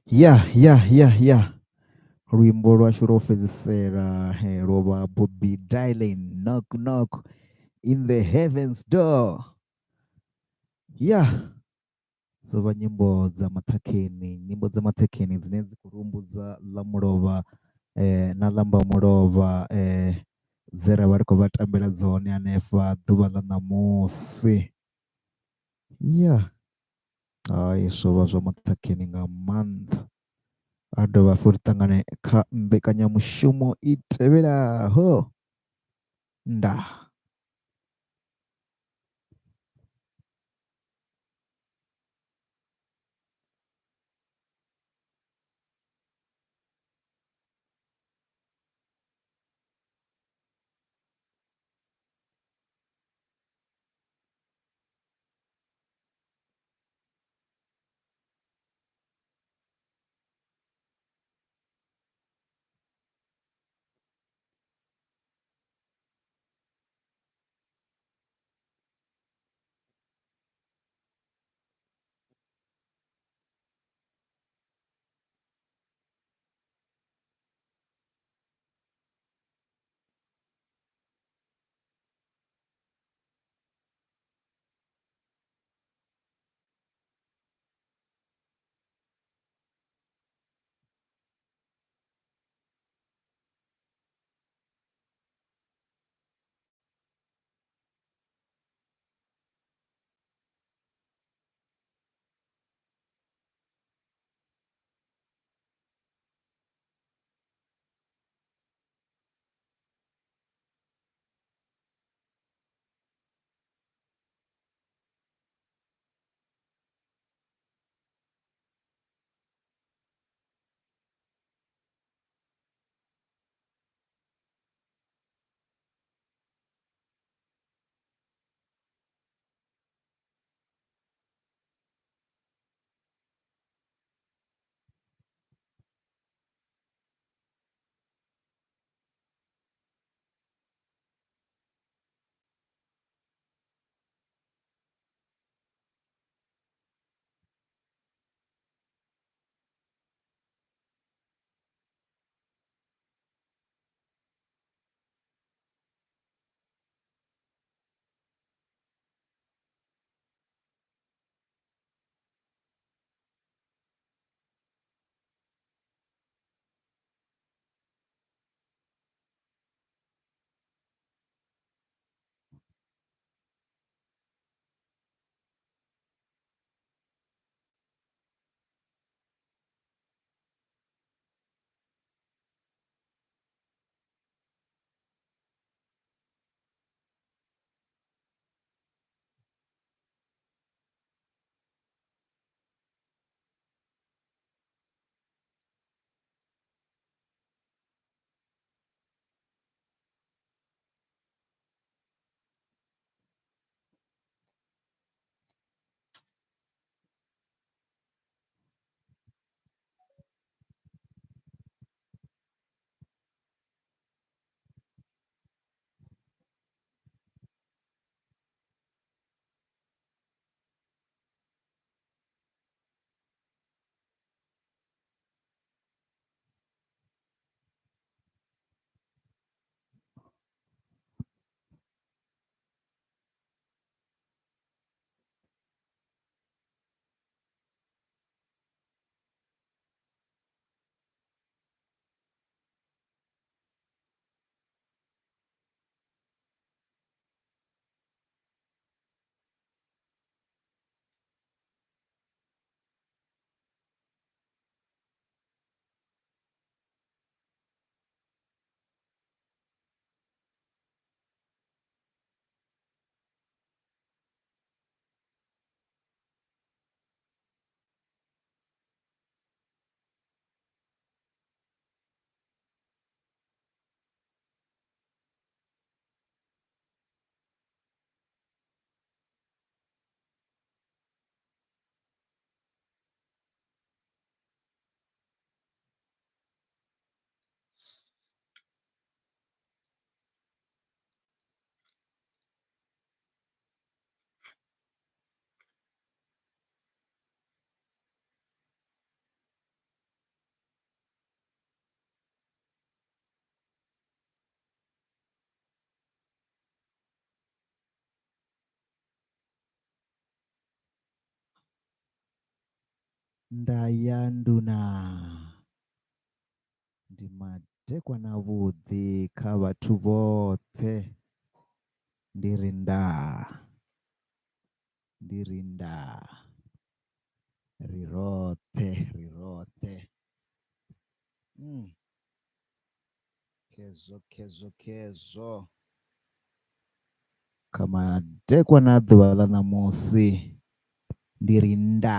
A: Yeah. Rwimbo rwa Shurofezisera rwa Bobby Dylan, knock knock in the heavens door. Yeah, zoba nyimbo za matakeni, nyimbo za matakeni zinezi kurumbuza lamurova na lamba murova zera bariko batambira zone anefa duba la namusi. Yeah, soba zo matakeni nga manda ado bafurtangane ka mbekanyamushumo iteberaho nda. ndayanduna ndi madekwa na vhuḓi kha vhathu vhoṱhe ndi ri nda ri roṱhe khezwo kha madekwa na ḓuvha ḽa ṋamusi ndi ri nda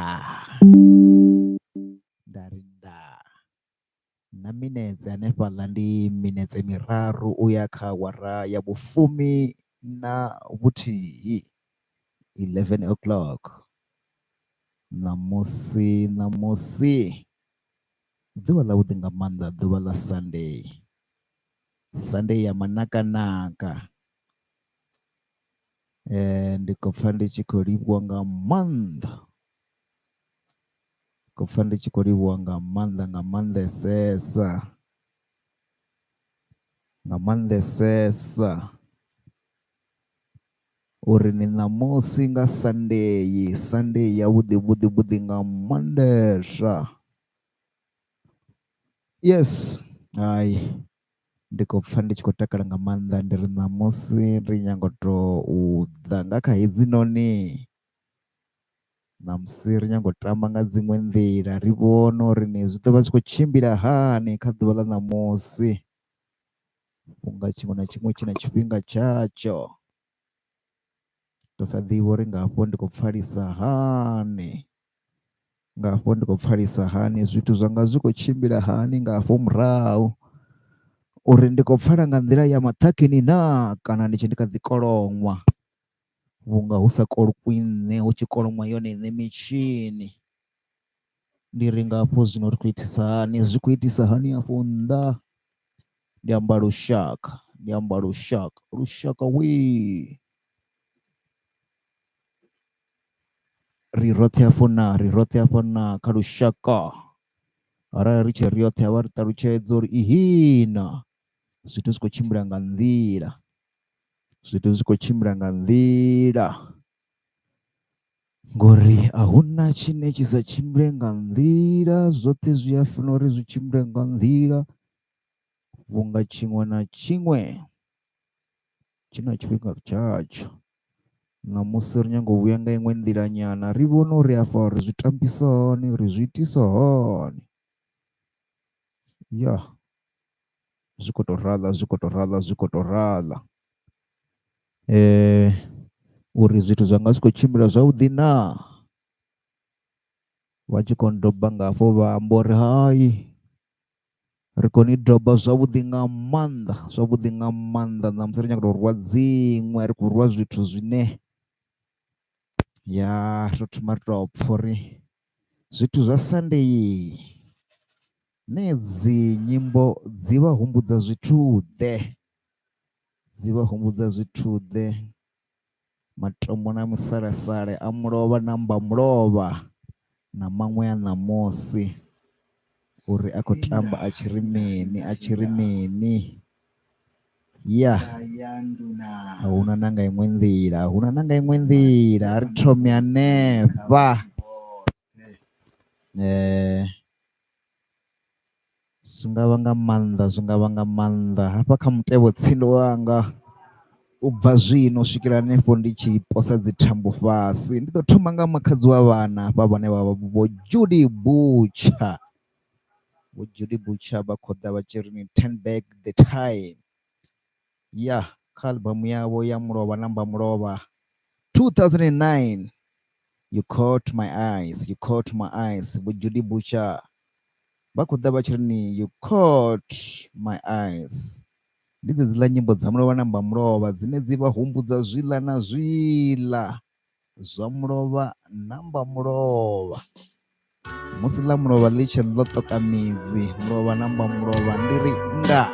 A: na minetse hanefhaḽa ndi minetse miraru uya kha awara ya vhufumi na vhuthihi 11 o'clock ṋamusi ḓuvha ḽa vhuḓi nga maanḓa, ḓuvha ḽa Sunday ya manakanaka. Ndi khou pfha ndi tshi khou livhuwa nga maanḓa, nga maanḓesesa uri ni ṋamusi nga Sunday ya vhuḓi nga maanḓesa. Yes, ndi khou pfha ndi tshi khou takala nga maanḓa, ndi ri ṋamusi ri nyago tou ḓa nga kha hedzinoni, ṋamusi ri nyago u tamba nga dziṅwe nḓila, ri vhone uri zwi ḓo vha zwi khou tshimbila hani kha ḓuvha ḽa ṋamusi, vhunga tshiṅwe na tshiṅwe tshi na tshifhinga tshatsho. Ndo sa ḓivhi uri nga hafho ndi khou pfhalisa hani, zwithu zwanga zwi khou tshimbila hani nga hafho murahu, uri ndi khou pfala nga nḓila ya maṱhakheni na kana ndi tshe ndi kha ḓi koloṅwa, vhunga hu sa kolokwi nṋe hu tshi koloṅwa yone iṋe mitshini. Ndi ri nga hafho zwino ri khou itisa hani, zwi khou itisa hani afho nnḓa? Ndi amba lushaka wee. Ri roṱhe hafho na kha lushaka, arali ri tshe rioṱhe havha ri ṱalutshedza uri ihina zwithu zwi khou tshimbila nga nḓila, ngori ahuna tshine tshi sa tshimbile nga nḓila, zwoṱhe zwi a funa uri zwi tshimbile nga nḓila, vhunga tshiṅwe na tshiṅwe tshi na tshifhinga tshatsho. Ṋamusi ri nyago u vhuya nga iṅwe nḓila nyana, ri vhone uri afha ri zwi tambisa hani, ri zwi itisa hani. Ya, zwi khou tou raḽa uri zwithu zwanga zwi khou tshimbila zwavhuḓi na. Vha tshi khou doba nga hafho vha amba uri hai, ri khou ni doba zwavhuḓi nga maanḓa, ṋamusi ri nyaga tou rwa dziṅwe, ri khou rwa zwithu zwine ro thoma ri tou pfha uri zwithu zwa Sunday dzi nyimbo dzi vha humbudza zwithuḓe, matombo na misalasale a mulovha na mbamulovha na maṅwe a ṋamusi, uri a khou tamba a tshi ri mini. Ya, ahuna na nga iṅwe nḓila, a ri thome hanefha. Zwi nga vha nga maanḓa hafha kha mutevhe tsindi wanga, u bva zwino u swikela hanefho ndi tshi posa dzi thambo fhasi. Ndi ḓo thoma nga makhadzi wa vhana hafha vhane vha vha vho Judy Butcher. Vha khou ḓa vha tshi ri ni turn back the time. Ya, kha albamu yavho ya mulovha na mbamulovha 2009, you caught my eyes, Vho Judy Butcher vha khou ḓa vha tshi ri ni you caught my eyes. Ndi dzedziḽa nyimbo dza mulovha na mbamulovha dzine dzi vha humbudza zwiḽa na zwiḽa zwa mulovha na mbamulovha. Musi ḽa mulovha ḽi tshe ḽo ṱoka midzi, mulovha na mbamulovha ndi ri nda.